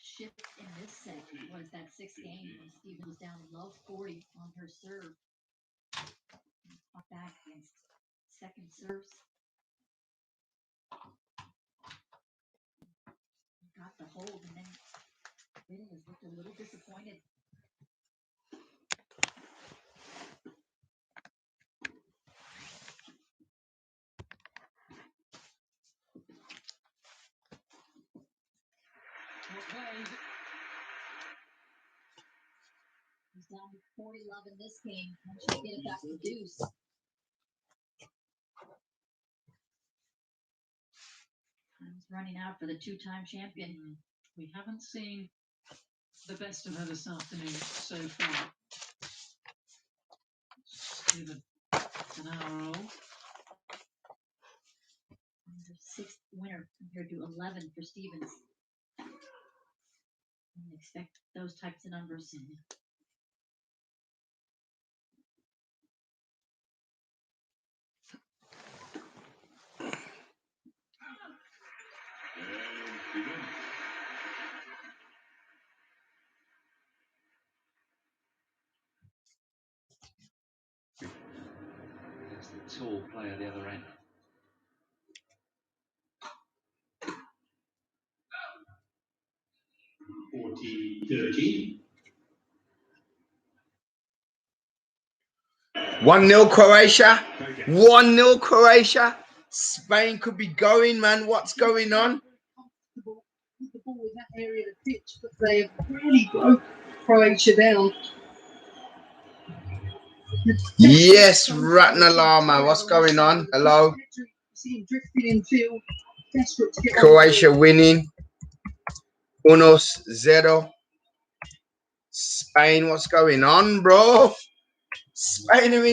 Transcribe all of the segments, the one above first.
shift in this set was that sixth game when Stevens was down low 40 on her serve. Back against second serves. Got the hold, and then Williams looked a little disappointed. He's down to 40 love in this game. Once you get it back to deuce. Time's running out for the two-time champion. We haven't seen the best of her this afternoon so far. Even an hour old. Her sixth winner compared to 11 for Stevens. I expect those types of numbers. There's the tall player at the other end. $40-30. 1-0 Croatia. 1-0 Croatia. Spain could be going, man. What's going on? With the ball in that area of the pitch, but they have really broke Croatia down. Yes, Ratnalama. What's going on? Hello. See him drifting in field, desperate to get Croatia winning. 1-0. Spain, what's going on, bro? Spain are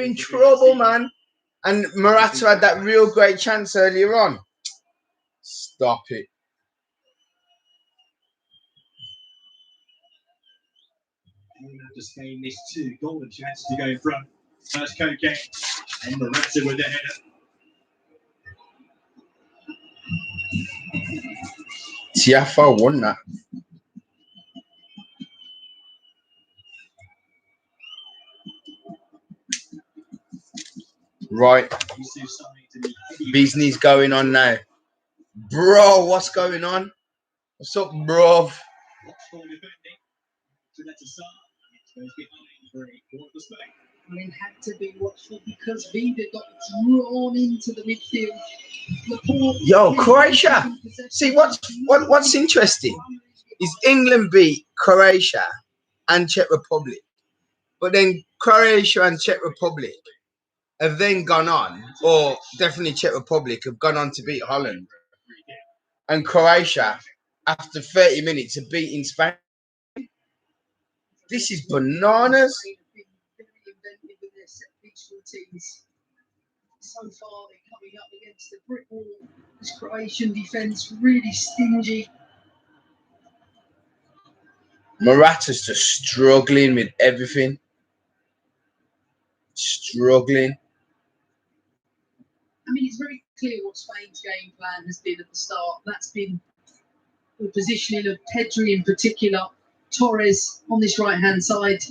in trouble, man. And Morata had that real great chance earlier on. Stop it. After Spain missed two golden chances to go in front. First Coquet and Morata with the header. Tiafoe won that. Right. Business going on now. Bro, what's going on? What's up, bro? I mean, had to be watchful because Vida got drawn into the midfield. Yo, Croatia. See, what's interesting is England beat Croatia and Czech Republic. But then Croatia and Czech Republic have then gone on, or definitely Czech Republic, have gone on to beat Holland. And Croatia, after 30 minutes, have beaten Spain. This is bananas. So far, they're coming up against the brick wall. This Croatian defence really stingy. Morata's just struggling with everything. Struggling. I mean, it's very clear what Spain's game plan has been at the start. That's been the positioning of Pedri in particular, Torres on this right-hand side,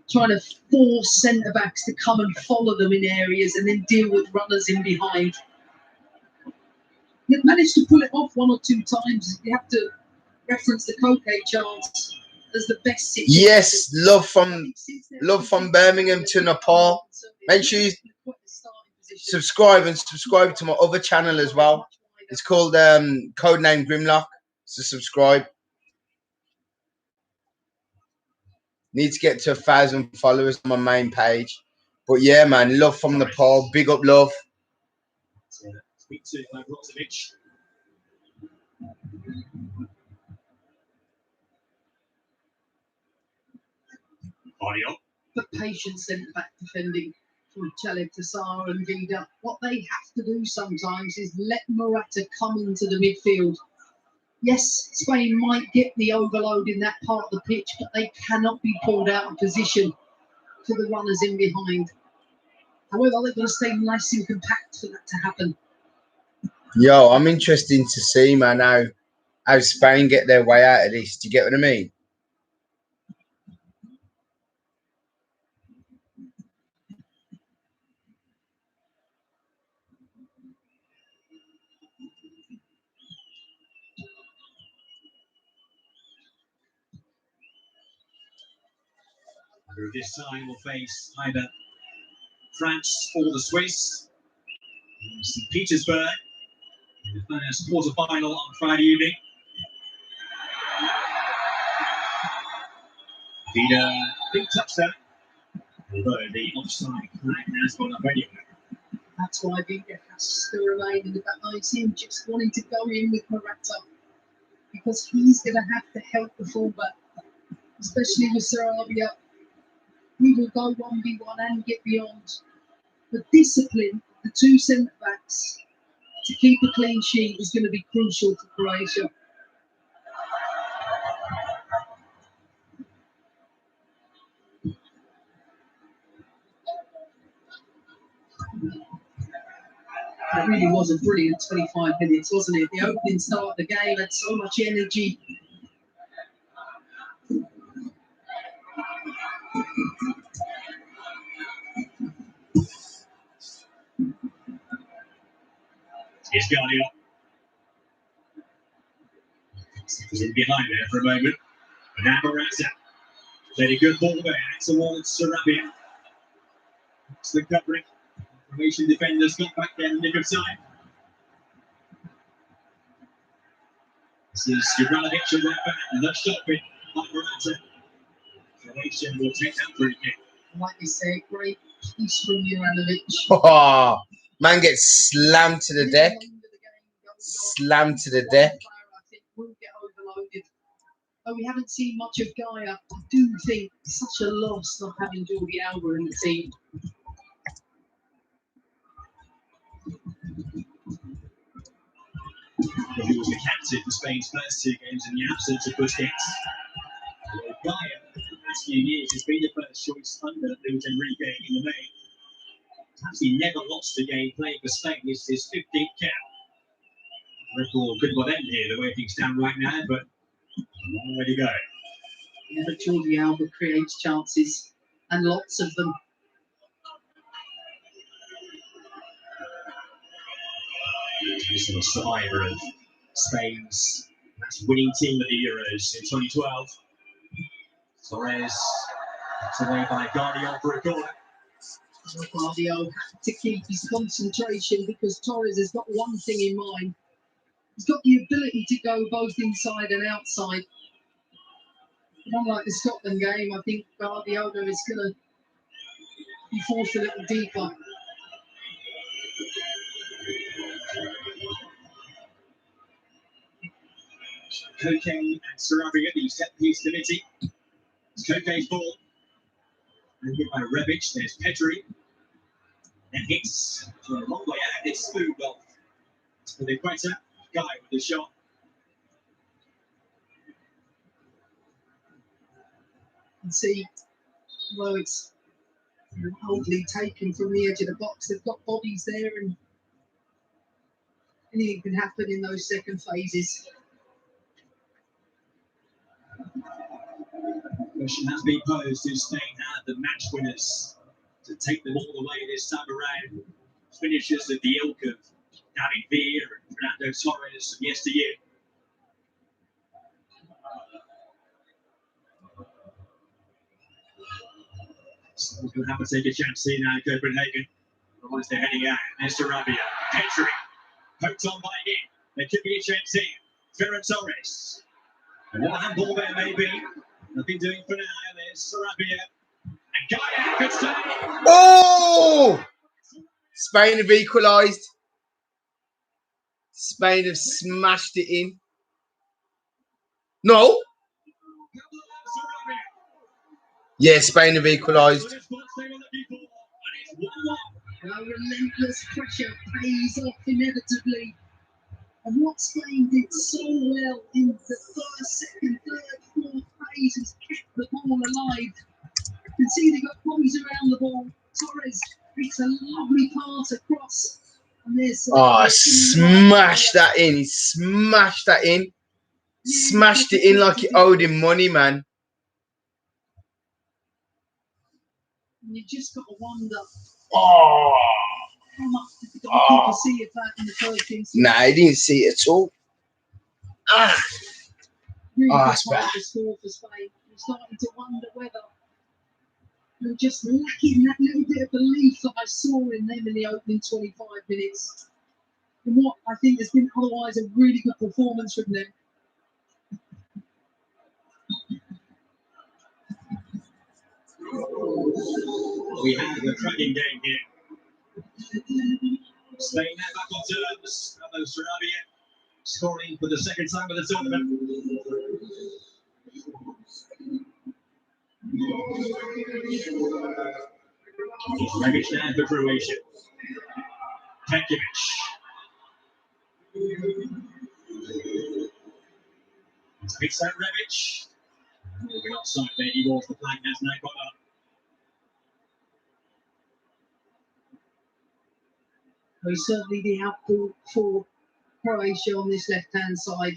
trying to force centre-backs to come and follow them in areas and then deal with runners in behind. They've managed to pull it off one or two times. You have to reference the Coquet chance as the best situation. Yes, love from Birmingham to Nepal. Make sure you subscribe to my other channel as well. It's called Codename Grimlock. So subscribe. Need to get to 1,000 followers on my main page. But yeah, man, love from Nepal. Big up, love. The patient centre-back defending from Chalib Tassar and Vida. What they have to do sometimes is let Morata come into the midfield. Yes, Spain might get the overload in that part of the pitch, but they cannot be pulled out of position to the runners in behind. However, they've got to stay nice and compact for that to happen. Yo, I'm interested to see, man, how Spain get their way out of this. Do you get what I mean? Who this time will face either France or the Swiss in St. Petersburg in the first quarter-final on Friday evening. The big touchdown, although the offside flag has gone up anyway. That's why Vida has to remain in the back line. I see him just wanting to go in with Morata because he's going to have to help the fullback, especially with Sarabia. He will go 1v1 and get beyond. The discipline, the two centre backs, to keep a clean sheet is going to be crucial for Croatia. It really was a brilliant 25 minutes, wasn't it? The opening start of the game had so much energy. Here's Guardiola. He's in behind there for a moment. And now Morata. Played a good ball there towards Sarabia. It's the covering. Croatian defenders got back there in the nick of time. This is Juranovic on that back. No stopping by Morata. Croatia will take that free kick. Like you say, great piece from Juranovic. Oh, man gets slammed to the deck. Slammed to the deck. I think will get overloaded. Oh, we haven't seen much of Gaia. I do think it's such a loss not having Jordi Alba in the team. He was the captain for Spain's first two games in the absence of Busquets. Gaia, for the past few years, has been the first choice under Luis Enrique in the main. He never lost a game playing for Spain. It's his 15th cap. Record could not end here the way things stand right now, but a long way to go. Yeah, but Jordi Alba creates chances, and lots of them. This is a survivor of Spain's last winning team at the Euros in 2012. Torres knocked away by Guardiola for a corner. Guardiola had to keep his concentration because Torres has got one thing in mind. He's got the ability to go both inside and outside. But unlike the Scotland game, I think Guardiola is going to be forced a little deeper. Koke and Sarabia, the set-piece committee. It's Koke's ball. And hit by Rebic, there's Petri. And hits for a long way out. It's smooth off for the equator. Guy with the shot. And see, although it's wildly taken from the edge of the box, they've got bodies there and anything can happen in those second phases. The question has been posed to Spain are the match winners to take them all the way this time around. Finishers of the ilk of David Villa and Fernando Torres from yesteryear. So we'll have to take a chance here now in Copenhagen. Otherwise they're heading out. There's Sarabia. Petri. Poked on by him. There could be a chance here. Ferran Torres. And what a handball there may be. Nothing doing for now. There's Sarabia. And Gaia could stay. Oh! Spain have equalised. Spain have smashed it in. No. Yeah, Spain have equalised. Relentless pressure pays off inevitably. And what Spain did so well in the first, second, third, fourth phases kept the ball alive. You can see they got bodies around the ball. Torres makes a lovely pass across. And there's Oh, smash that in. He smashed that in. Smashed it in like he owed him money, man. And you just got to wonder Oh. how much did the goalkeeper see of that in the first instance. Nah, he didn't see it at all. Ah. Really good that's part bad. of the score for Spain. You're starting to wonder whether they're just lacking that little bit of belief that I saw in them in the opening 25 minutes. And what I think has been otherwise a really good performance from them. We have a cracking game here. Spain now back on terms. Pablo Sarabia scoring for the second time of the tournament. Rebic now for Croatia. Tankovic. Picks out Rebic. Moving offside there, he walks the flag, has now got up. He's certainly the output for Croatia on this left-hand side.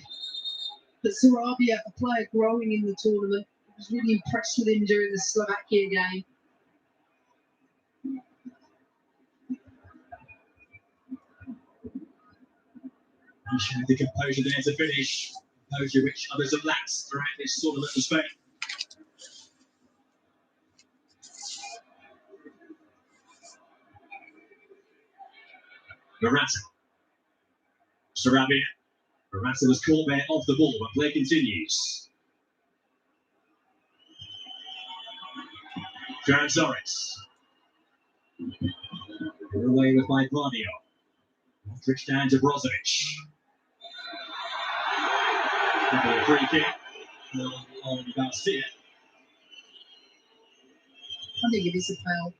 But Sarabia, a player growing in the tournament, I was really impressed with him during the Slovakia game. He showed the composure there to finish. Composure which others have lacked throughout this tournament for Spain. Morata. Sarabia. Morata was caught there off the ball, but play continues. Ferran Torres. Away with Maidlanio. Modric down to Brozovic. A free kick on Garcia. I think it is a foul.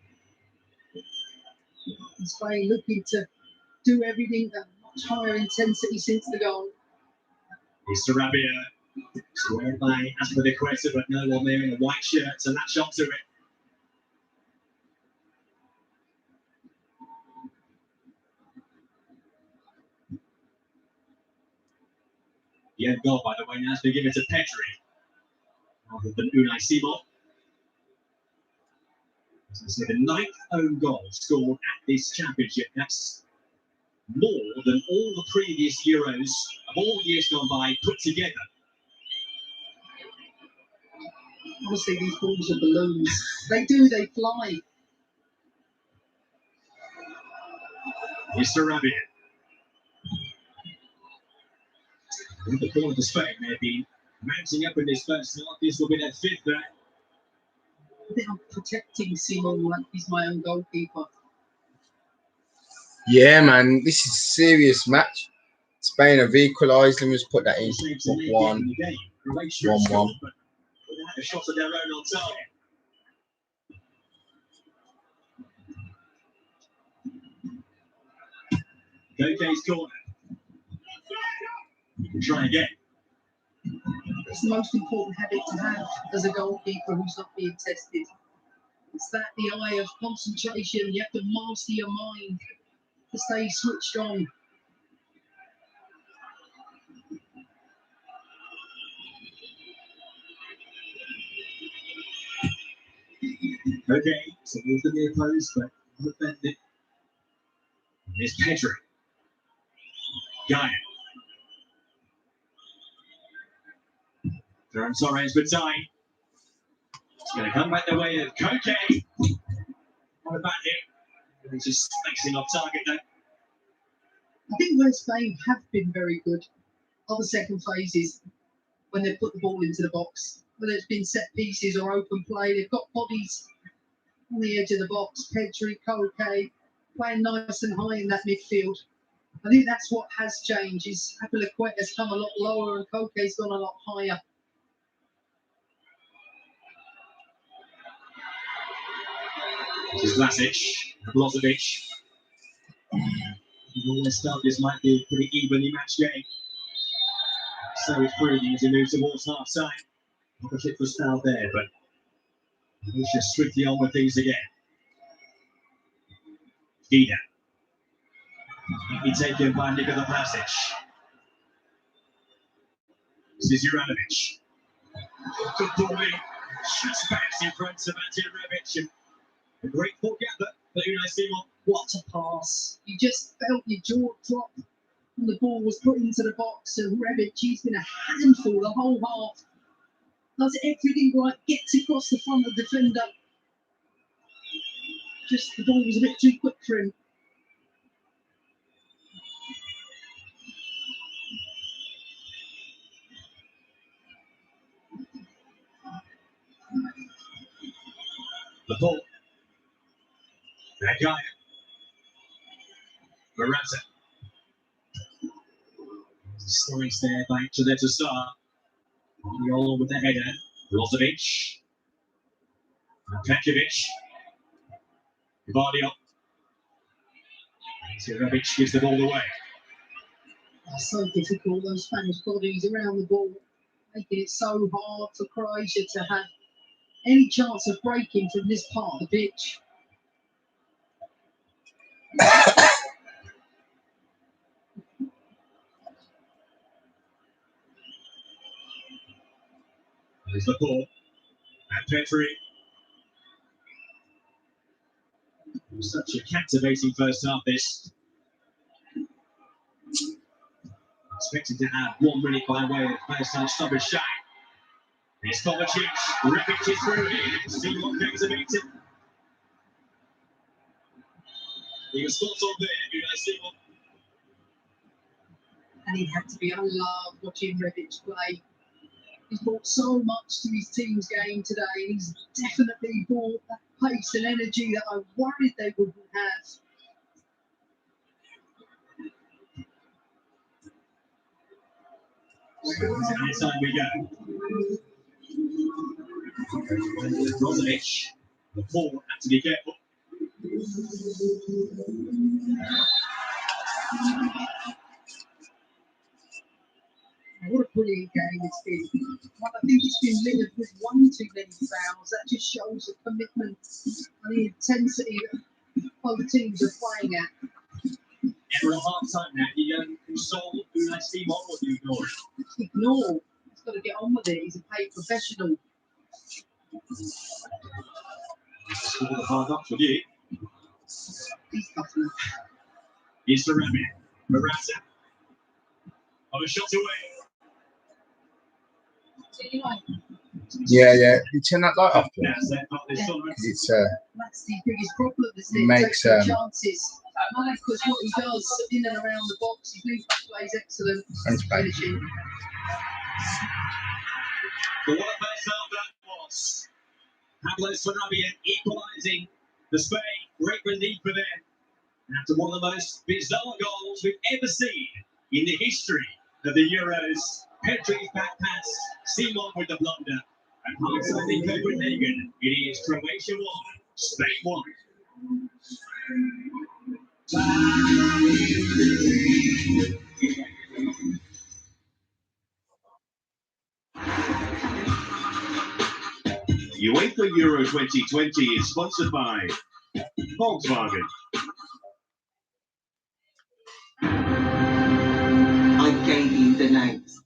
Spain looking to do everything at much higher intensity since the goal. It's Sarabia. Squared by Aspilicueta, but no one there in a white shirt to latch up to it. The end goal, by the way, now has been given to Pedri rather than Unai Simon. This is the 9th own goal scored at this championship. That's more than all the previous Euros of all years gone by put together. Honestly, these balls are balloons. They fly. It's Sarabia. The corner for Spain, they've been mounting up in this first half. This will be their 5th there. I think I'm protecting Simon like he's my own goalkeeper. Yeah, man, this is a serious match. Spain have equalised. Let me just put that in. 1-1. 1-1. Without a shot of their own on target. Koke's corner. Try again. It's the most important habit to have as a goalkeeper who's not being tested. It's that the eye of concentration. You have to master your mind to stay switched on. Okay, so move the near post, but defended. Here's Pedri. Gaia. Ferran Torres with time. It's going to come back the way of Koke. What about him? He's just slicing off target though. I think where Spain have been very good are the second phases when they put the ball into the box. Whether it's been set pieces or open play, they've got bodies on the edge of the box. Pedri, Koke, playing nice and high in that midfield. I think that's what has changed. Is Aspilicueta's come a lot lower and Koke's gone a lot higher. This is Vlasic. Brozovic. You always felt this might be a pretty evenly matched game. So it's breathing as he moves towards half time. Opposite was fouled there, but he's just swiftly on with things again. Vida. He taken by Nikola Vlasic. This is Juranovic. Good ball in. Just backs in front of Ante Rebic. A great ball gather for Unai Simon. What a pass. You just felt your jaw drop when the ball was put into the box. And Rebic, he's been a handful the whole half. Does everything right, gets across the front of the defender. Just the ball was a bit too quick for him. The ball. That guy. Morata. Slice there back to there to start. Roll with the header. Brozovic. Pekovic. Vardio. Rebic gives the ball away. It's so difficult, those Spanish bodies around the ball, making it so hard for Croatia to have any chance of breaking from this part of the pitch. There's the ball. And Petri. It was such a captivating first half, this. Expected to have 1 minute by way of first half stoppage shot. Here's Kovacic. Rebic is through here. See what activated. He was spot on there, Unai Simon. And he had to be unloved watching Rebic play. He's brought so much to his team's game today. He's definitely brought that pace and energy that I worried they wouldn't have. Inside we go. Brozovic. The ball had to be careful. What a brilliant game it's been. Well, I think it's been littered with one too many fouls. That just shows the commitment and the intensity that both teams are playing at. And we're at half time now. You console Unai Simon or do you ignore it? Ignore. He's got to get on with it. He's a paid professional. Score the hard up for you. He's tough enough. Here's the Remy. Morata. On a shot away. Yeah. You turn that light off, please. Now, set up this tournament. It's That's the biggest problem, isn't it? Makes, Taking chances. Because what he does in and around the box, his lead play is excellent. Thanks, mate. Finishing. But what a first half that was. Pablo Sarabia equalising the Spain. Great relief for them. After one of the most bizarre goals we've ever seen in the history of the Euros. Petri's back pass, Simon with the blunder, and hindsighting Copenhagen. It is Croatia 1, Spain 1. UEFA Euro 2020 is sponsored by Volkswagen. I gave you the names.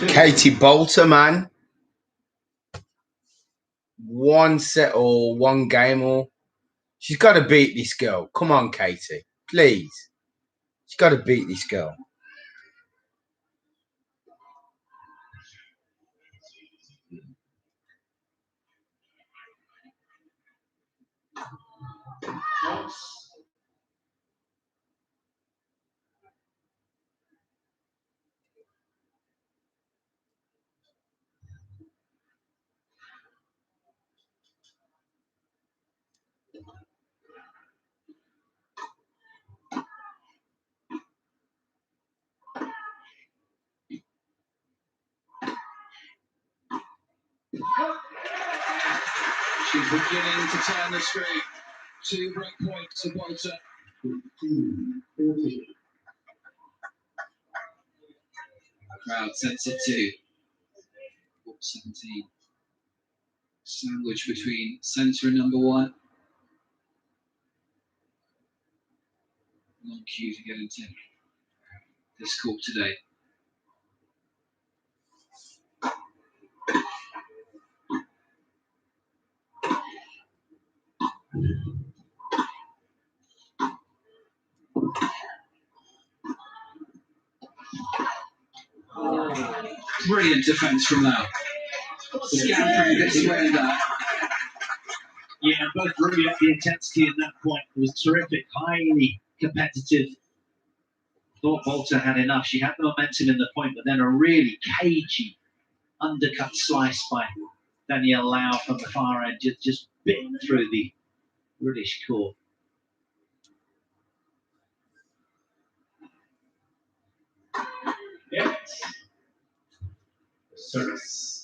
Katie Bolter, man. One set or one game or she's got to beat this girl. Come on, Katie, please. She's got to beat this girl. She's beginning to turn the streak. 2 break points to Bolter. 40. Crowd sets it to 17. Sandwich between centre and number 1. Long queue to get into. this court today. Brilliant defence from Lau. Scampering this way and that. Yeah, both brilliant. The intensity in that point was terrific, highly competitive. Thought Volta had enough. She had the momentum in the point, but then a really cagey undercut slice by Danielle Lau from the far end just bit through the British court. Yes. Service.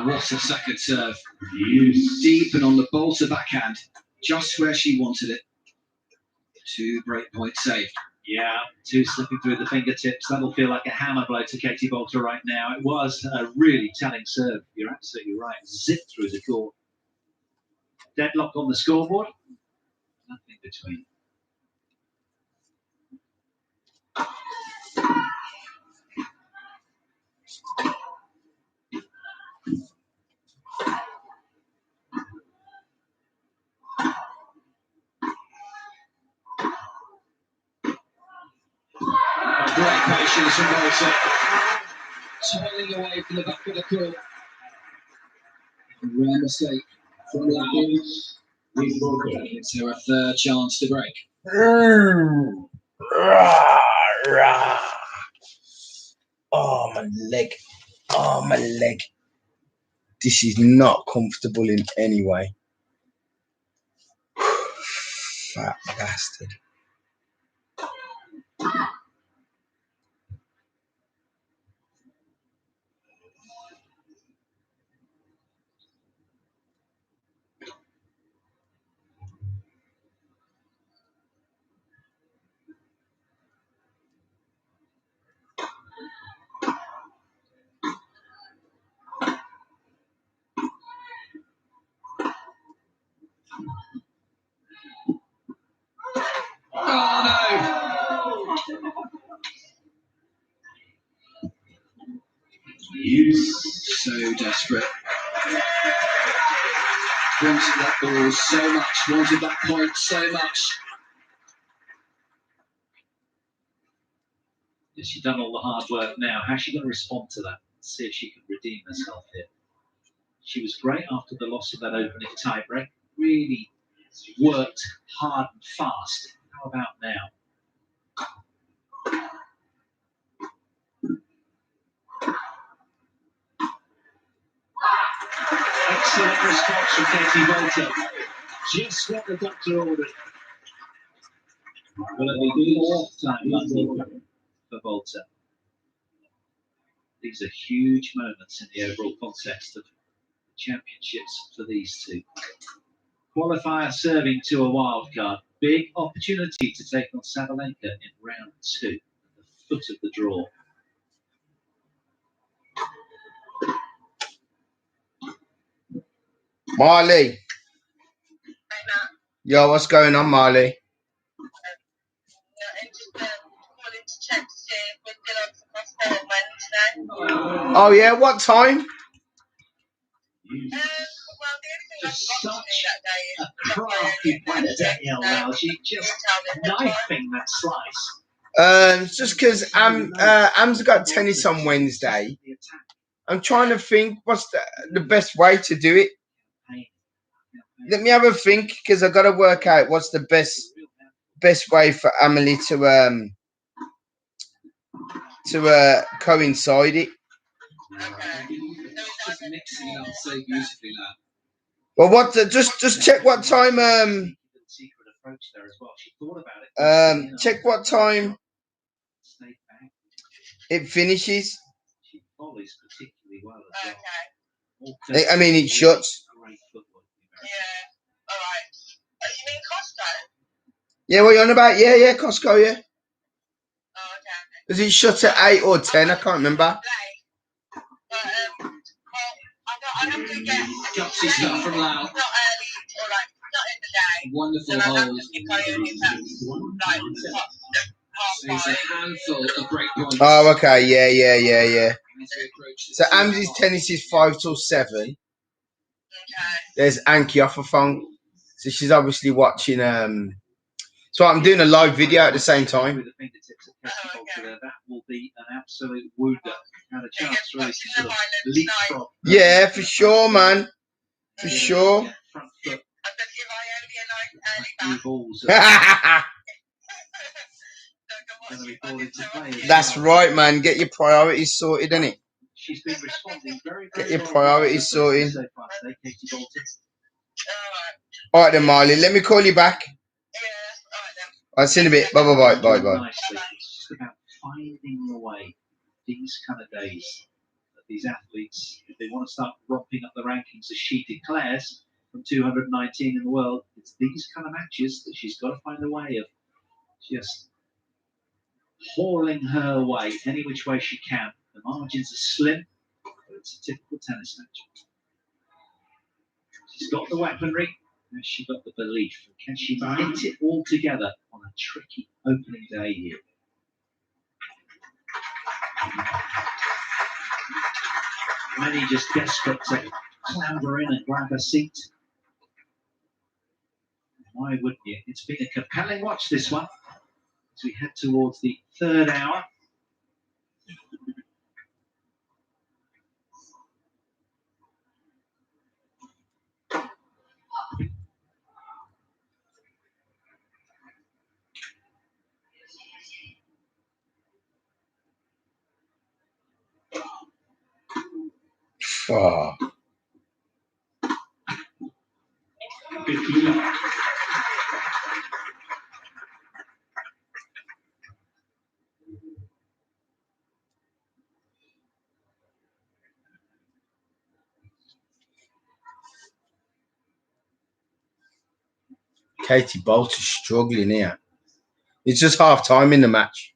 What a second serve. Deep and on the Volta backhand, just where she wanted it. 2 break points saved. Yeah, 2 slipping through the fingertips. That'll feel like a hammer blow to Katie Volta right now. It was a really telling serve. You're absolutely right. Zipped through the court. Deadlock on the scoreboard. Nothing between. Great patience from Volta. Toiling away from the back of the court. Rare mistake from Lau. It's her 3rd chance to break. Oh, my leg. Oh, my leg. This is not comfortable in any way. Fat bastard. Oh You so desperate. Wanted that ball so much, wanted that point so much. She's done all the hard work now. How's she going to respond to that? See if she can redeem herself here. She was great after the loss of that opening tiebreak. Really worked hard and fast. How about now? Excellent response from Katie Volta. Just what the doctor ordered. Will it be the fourth time for Volta? These are huge moments in the overall context of championships for these two. Qualifier serving to a wild card. Big opportunity to take on Sabalenka in round 2 at the foot of the draw. Marley. Yo, what's going on, Marley? Oh, yeah, what time? Just such a crafty player, Danielle Lau. She just knifing that slice. Just because Am's got tennis on Wednesday. I'm trying to think what's the best way to do it. Let me have a think, because I've got to work out what's the best way for Amelie to coincide it. Just mixing it up so beautifully now. Well, just check what time approach there as well. She thought about it. Check what time Stayed back. it finishes. She volleys particularly well as well. I mean, it shuts. Great football. Yeah. All right. Oh, you mean Costco? Yeah, what are you on about? Yeah, Costco, yeah. Oh, okay. Does it shut at 8 or 10? I can't remember. But, well, I have to get Gutsy stuff from Lau. not early or like not in the day. Wonderful Then I have holes. to carry on in that like half There's a 5. handful of break points. Oh, okay, yeah. As we approach the So two Amzi's tennis is 5 till 7. Okay. There's Anki off her phone. So she's obviously watching. So I'm doing a live video at the same time. With the fingertips of Katie Bolter, that will be an absolute wooder. Had a chance really to sort of leapfrog. Yeah, for sure, man. For sure. Front foot. I said, give I only a nice early New bath. balls. Don't Gonna be go brought watching into so play. much. That's right, man. Get your priorities sorted, innit? She's been responding very, Get very your well priorities so far sorted. today, Katie Bolter. All right. All right then, Marley. Let me call you back. Yeah. All right then. I'll see you in a bit. Bye. Nicely. It's just about finding a way these kind of days that these athletes, if they want to start romping up the rankings as she declares from 219 in the world, it's these kind of matches that she's got to find a way of just hauling her way any which way she can. The margins are slim, but it's a typical tennis match. She's got the weaponry, and she's got the belief. Can she knit it all together on a tricky opening day here? Many just desperate to clamber in and grab a seat. Why wouldn't you? It's been a compelling watch, this one, as we head towards the third hour. Oh. Katie Bolter's struggling here. It's just half time in the match.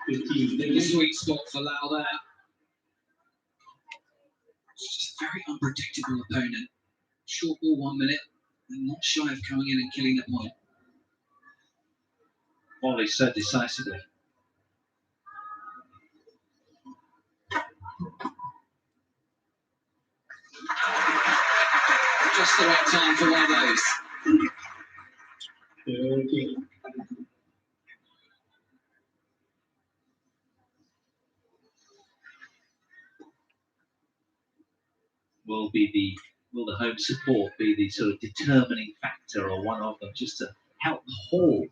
The sweet spot for Lau there. It's just a very unpredictable opponent. Short ball 1 minute, and not shy of coming in and killing the point. Volley so decisively. Just the right time for one of those. Will the home support be the sort of determining factor, or one of them, just to help haul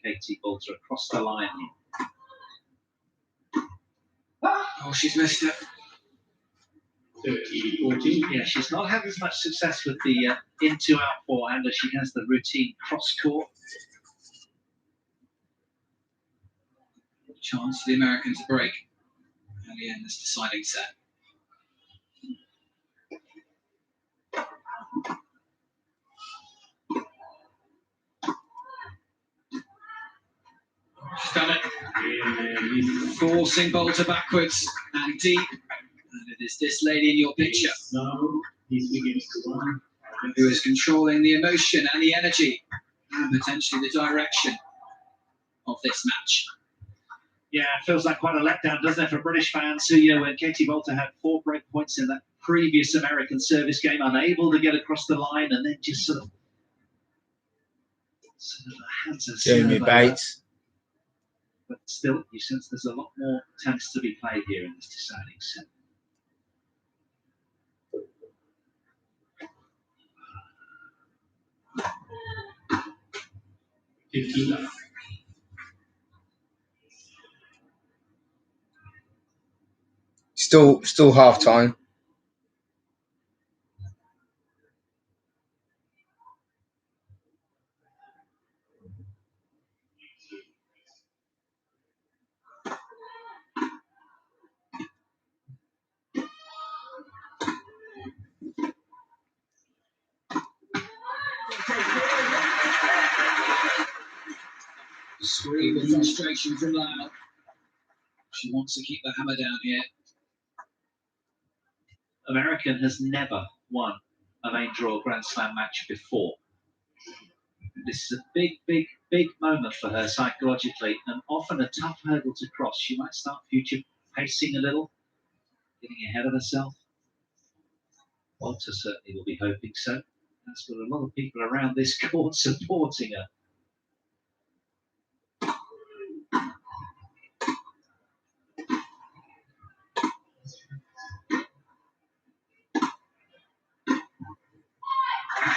Katie Bolter across the line here? Oh, she's missed it. 30-14. Yeah, she's not had as much success with the into out forehand as she has the routine cross court. Chance for the American to break early in this deciding set. She's done it. Forcing Bolter backwards and deep. And it is this lady in your picture who is controlling the emotion and the energy and potentially the direction of this match. Yeah, it feels like quite a letdown, doesn't it, for British fans who, you know, when Katie Bolter had 4 break points in that previous American service game, unable to get across the line, and then just sort of hands and Jamie Bates. But still, you sense there's a lot more tennis to be played here in this deciding set. Still half time. Scream of frustration from Lau. She wants to keep the hammer down here. American has never won a main draw Grand Slam match before. This is a big moment for her psychologically, and often a tough hurdle to cross. She might start future pacing a little, getting ahead of herself. Walter certainly will be hoping so. That's got a lot of people around this court supporting her.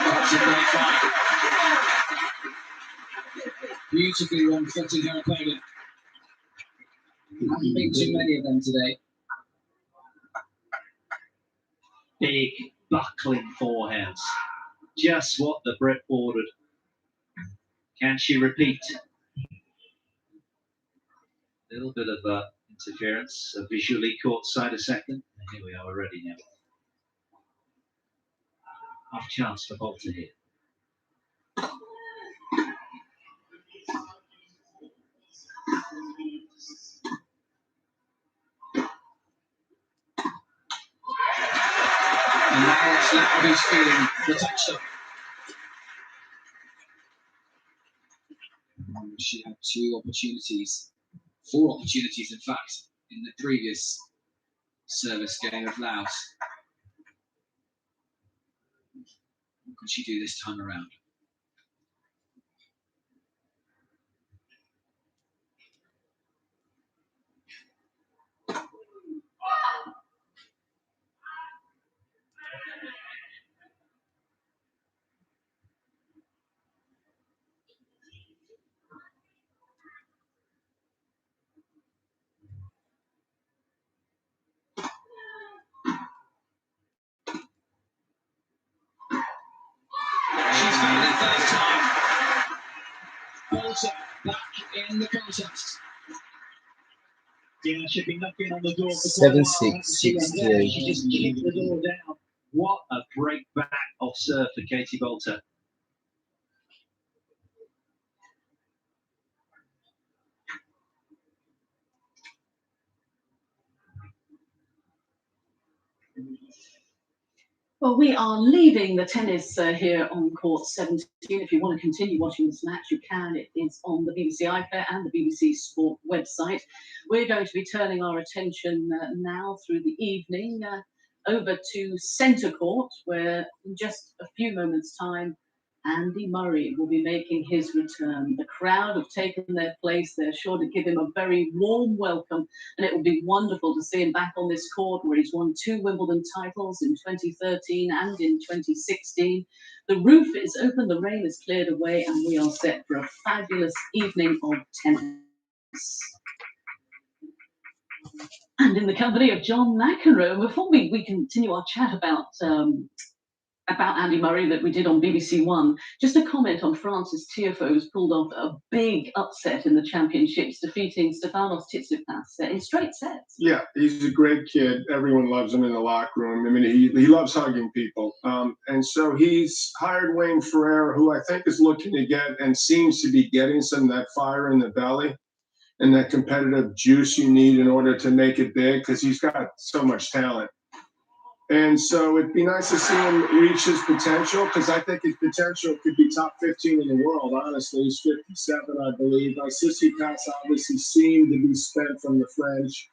That's a great fight. Beautifully one-footing her opponent. Haven't been too many of them today. Big buckling forehands. Just what the Brit ordered. Can she repeat? A little bit of interference, visually caught side a second. And here we are already now. Half chance for Bolter here. And now it's Lau who's feeling the touchdown. She had 4 opportunities in fact, in the previous service game of Laos. What can she do this time around? She's found it first time. Bolter back in the contest. Yeah, she'd been knocking on the door for 7-6, She just kicked the door down. What a break back of serve for Katie Bolter. Well, we are leaving the tennis here on court 17. If you want to continue watching this match, you can. It is on the BBC iPlayer and the BBC Sport website. We're going to be turning our attention now through the evening over to centre court, where in just a few moments' time, Andy Murray will be making his return. The crowd have taken their place. They're sure to give him a very warm welcome, and it will be wonderful to see him back on this court where he's won 2 Wimbledon titles in 2013 and in 2016. The roof is open, the rain is cleared away, and we are set for a fabulous evening of tennis. And in the company of John McEnroe, before we continue our chat about Andy Murray that we did on BBC One, just a comment on Francis Tiafoe, who's pulled off a big upset in the championships, defeating Stefanos Tsitsipas in straight sets. Yeah, he's a great kid. Everyone loves him in the locker room. I mean, he loves hugging people. And so he's hired Wayne Ferreira, who I think is looking to get and seems to be getting some of that fire in the belly. and that competitive juice you need in order to make it big, because he's got so much talent. And so it'd be nice to see him reach his potential, because I think his potential could be top 15 in the world. Honestly, he's 57, I believe. Tsitsipas obviously seemed to be spent from the French.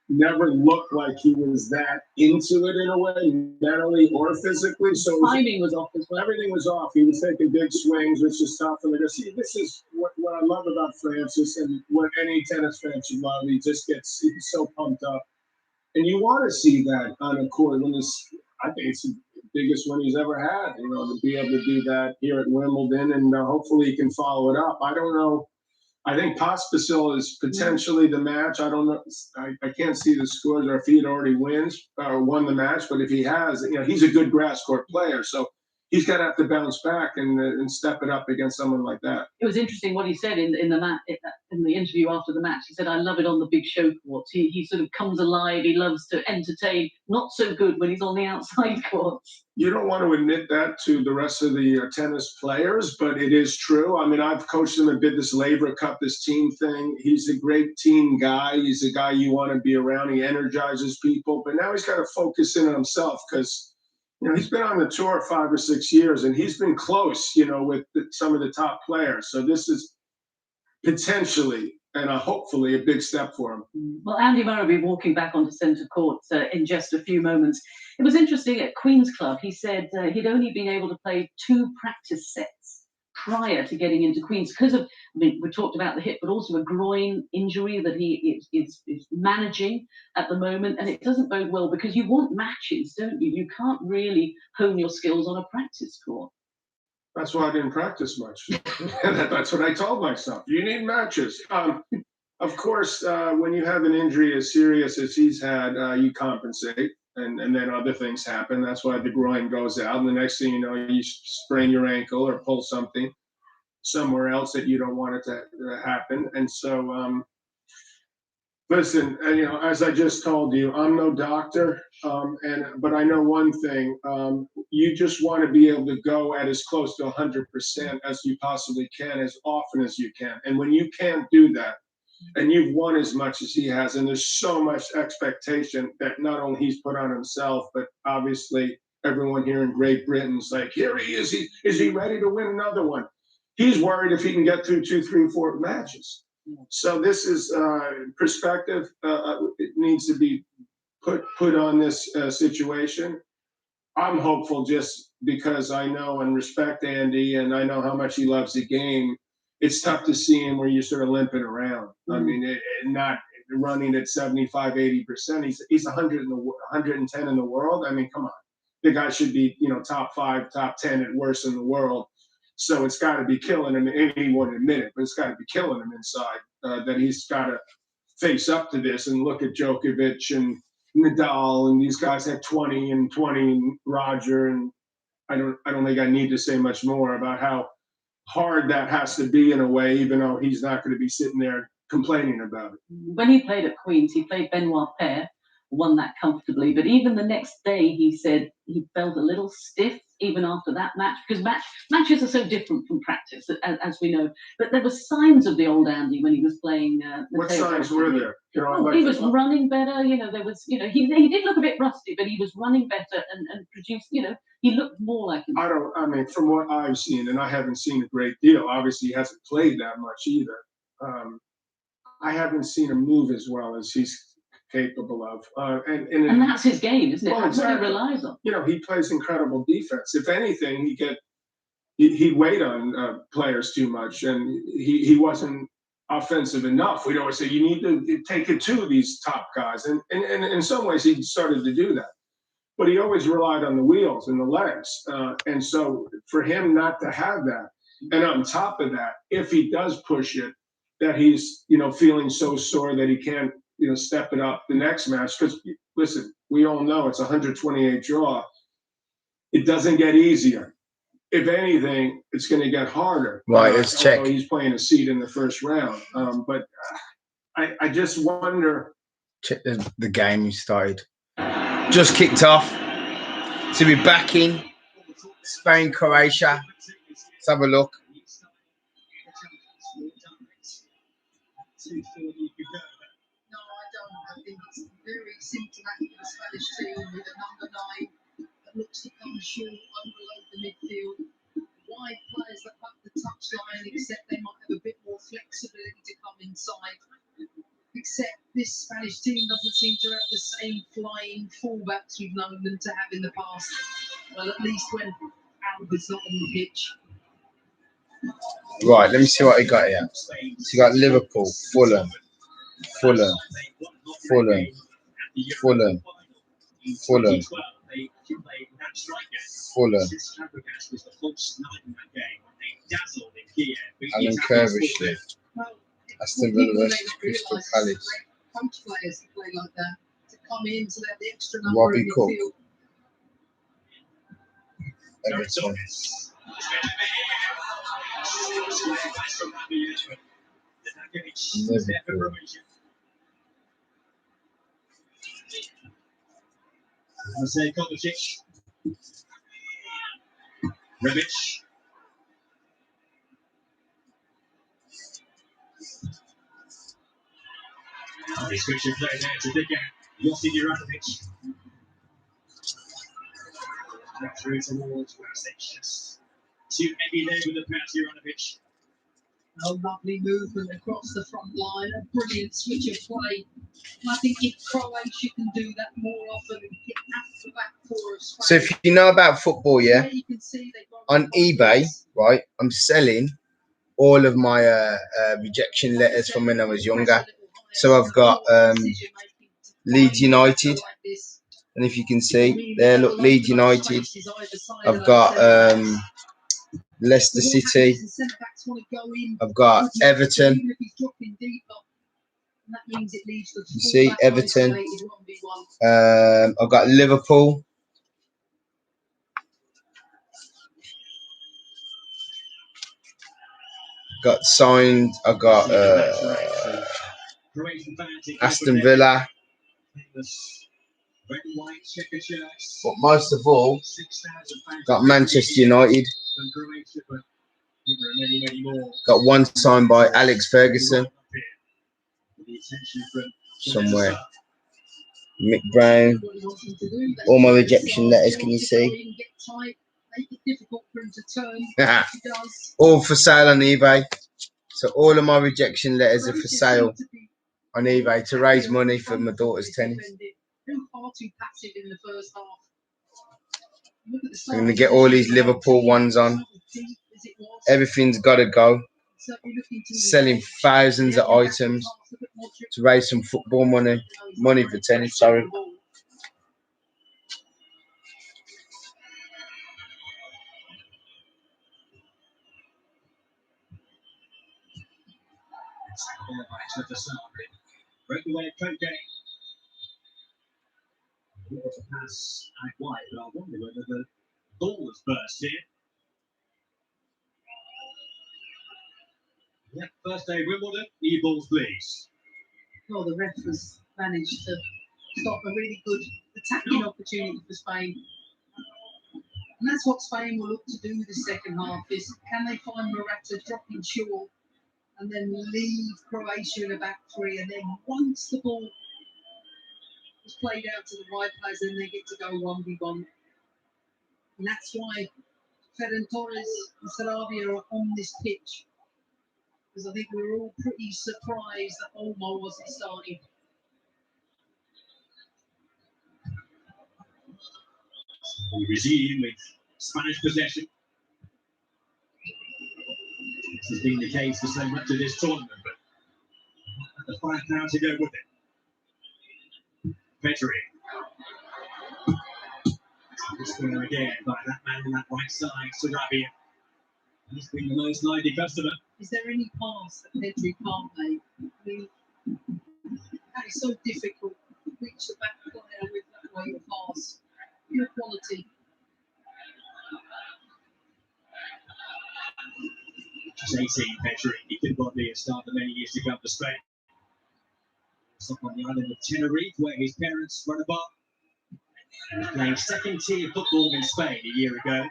Never looked like he was that into it in a way, mentally or physically. So Timing was off as well. everything was off. He was taking big swings, which is tough. And see, this is what I love about Francis, and what any tennis fan should love. He's so pumped up. And you want to see that on a court when I think it's the biggest one he's ever had, to be able to do that here at Wimbledon, and hopefully he can follow it up. I don't know. I think Pospisil is potentially the match. I don't know. I can't see the scores or if he already won the match. But if he has, he's a good grass court player. So he's got to have to bounce back and step it up against someone like that. It was interesting what he said in the interview after the match. He said, "I love it on the big show courts. He sort of comes alive. He loves to entertain. Not so good when he's on the outside courts." You don't want to admit that to the rest of the tennis players, but it is true. I mean, I've coached him and did this Labor Cup, this team thing. He's a great team guy. He's a guy you want to be around. He energizes people. But now he's got to focus in on himself, because he's been on the tour 5 or 6 years, and he's been close, with some of the top players. So this is potentially and hopefully a big step for him. Well, Andy Murray will be walking back onto centre court in just a few moments. It was interesting at Queen's Club. He said he'd only been able to play 2 practice sets prior to getting into Queen's because of, we talked about the hip, but also a groin injury that he is managing at the moment. And it doesn't bode well because you want matches, don't you? You can't really hone your skills on a practice court. That's why I didn't practice much. That's what I told myself. You need matches. Of course, when you have an injury as serious as he's had, you compensate, and then other things happen. That's why the groin goes out, and the next thing you know, you sprain your ankle or pull something somewhere else that you don't want it to happen. And so, listen, as I just told you, I'm no doctor, but I know one thing. You just want to be able to go at as close to 100% as you possibly can, as often as you can. And when you can't do that, and you've won as much as he has, and there's so much expectation that not only he's put on himself, but obviously everyone here in Great Britain's like, here he is. Is he ready to win another one? He's worried if he can get through 2, 3, 4 matches. So this is perspective. It needs to be put on this situation. I'm hopeful just because I know and respect Andy, and I know how much he loves the game. It's tough to see him where you're sort of limping around. I mean, not running at 75, 80%. He's 110 in the world. I mean, come on. The guy should be, top 5, top 10 at worst in the world. So it's got to be killing him, and he won't admit it, but it's got to be killing him inside that he's got to face up to this and look at Djokovic and Nadal, and these guys had 20 and Roger, and I don't think I need to say much more about how hard that has to be in a way, even though he's not going to be sitting there complaining about it. When he played at Queen's, he played Benoit Paire, won that comfortably, but even the next day he said he felt a little stiff even after that match, because matches are so different from practice, as we know. But there were signs of the old Andy when he was playing. What signs were there? He was running better. There was, he did look a bit rusty, but he was running better and produced. He looked more like him. I mean, from what I've seen, and I haven't seen a great deal. Obviously, he hasn't played that much either. I haven't seen him move as well as he's capable of, and that's his game, isn't it? Well, That's exactly. what he relies on. He plays incredible defense. If anything, he weighed on players too much, and he wasn't offensive enough. We'd always say you need to take it to these top guys, and in some ways he started to do that, but he always relied on the wheels and the legs, and so for him not to have that, and on top of that, if he does push it, that he's feeling so sore that he can't step it up the next match. Because listen, we all know it's 128 draw. It doesn't get easier. If anything, it's going to get harder. Right, let's check. He's playing a seed in the first round. But I just wonder. Check the game you started. Just kicked off. So we're back in Spain, Croatia. Let's have a look. too sure that you could go. No, I don't. I think it's very symptomatic of the Spanish team with a number 9 that looks to come short, overload the midfield. Wide players that up the touchline, except they might have a bit more flexibility to come inside. Except this Spanish team doesn't seem to have the same flying fullbacks we've known them to have in the past. Well, at least when Albert's not on the pitch. Right, let me see what he got here. So you got Liverpool, Fulham, Fulham, Fulham, Fulham, Fulham, Fulham. Alan Kirby, Aston Villa versus Crystal Palace. Coach players to play like that, to come in to let the extra number Robbie in Cook. midfield. Everton. Liverpool. Jose Kovacic. Rebic. The switching play there to dig out. Josip Juranovic. Through towards Vlasic. Too heavy there with the pass, Juranovic. A lovely movement across the front line, a brilliant switch of play. And I think if Croatia can do that more often and hit at the back for us. So if you know about football, yeah, you can see they've got on eBay, right, I'm selling all of my rejection letters from when I was younger. So I've got Leeds United, and if you can see there, look, Leeds United. I've got Leicester City. I've got Everton. You see Everton. I've got Liverpool. Got signed. I got Aston Villa. But most of all, got Manchester United. Got one signed by Alex Ferguson. Somewhere. Mick Brown. All my rejection letters, can you see? All for sale on eBay. So all of my rejection letters are for sale on eBay to raise money for my daughter's tennis. I'm going to get all these Liverpool ones on. Everything's got to go. Selling thousands of items to raise some football money. Money for tennis, sorry. Breakaway Koke. What a pass out wide, but I wonder whether the ball was burst here. Yep, first day Wimbledon, e-balls please. Well, the ref has managed to stop a really good attacking opportunity for Spain. And that's what Spain will look to do with the second half is can they find Morata dropping short and then leave Croatia in a back three, and then once the ball is played out to the right players, then they get to go 1v1. And that's why Ferran Torres and Sarabia are on this pitch. Because I think we were all pretty surprised that Olmo wasn't starting. We resume with Spanish possession. This has been the case for so much of this tournament, but the firepower to go with it. Petri. This corner again by that man on that right side, Sarabia. He's been the most lively customer. Is there any pass that Pedri can't make? I mean, that is so difficult to reach the back player with that way of pass. Pure quality. Just 18, Petri. He could probably have started many years to come to Spain. It's up on the island of Tenerife, where his parents run a bar. He was playing second-tier football in Spain a year ago.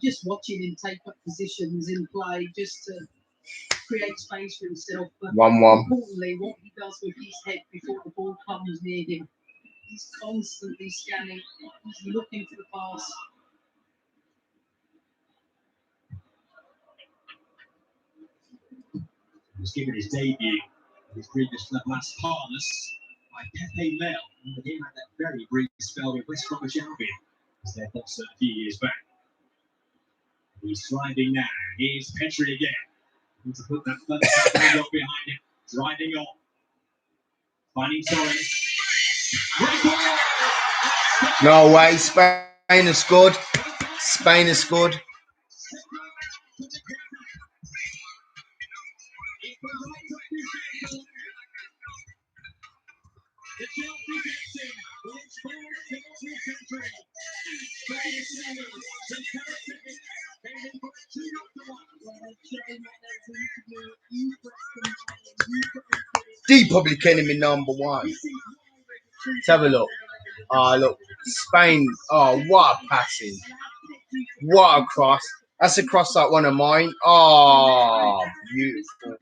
just watching him take up positions in play just to create space for himself. But 1-1. importantly, what he does with his head before the ball comes near him. He's constantly scanning. He's looking for the pass. He was given his debut at his previous club Las Palmas by Pepe Mel. And he had that very brief spell with West Bromwich Albion as their boss a few years back. He's thriving now. Here's Petri again. To put that front behind him, driving on. Finding Torres. No way, Spain has scored. Spain has scored. The public enemy #1. Let's have a look. Oh, look. Spain. Oh, what a passing. What a cross. That's a cross like one of mine. Oh, beautiful.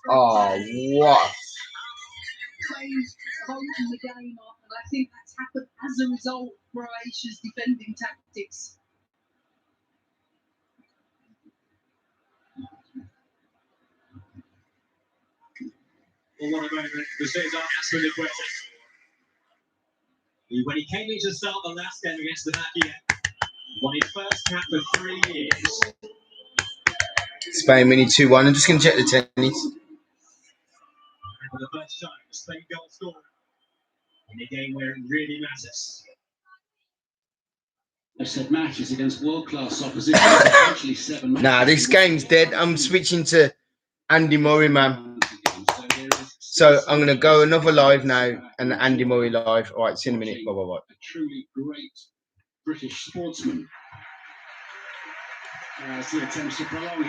Oh, what? Spain's holding the game up, and I think that's happened as a result of Croatia's defending tactics. Well, what a moment. The Cesar Aspilicueta. When he came in to start the last game against the Slovakia, won his first cap for 3 years. Spain winning 2-1. I'm just going to check the tennis. And for the first time, the Spain goal scorer in a game where it really matters. I've said matches against world-class opposition. Actually 7 matches. Nah, this game's dead. I'm switching to Andy Murray, man. So I'm going to go another live now and Andy Murray live. All right, see you in a minute. Bye, bye, bye. A truly great British sportsman. As he attempts to prolong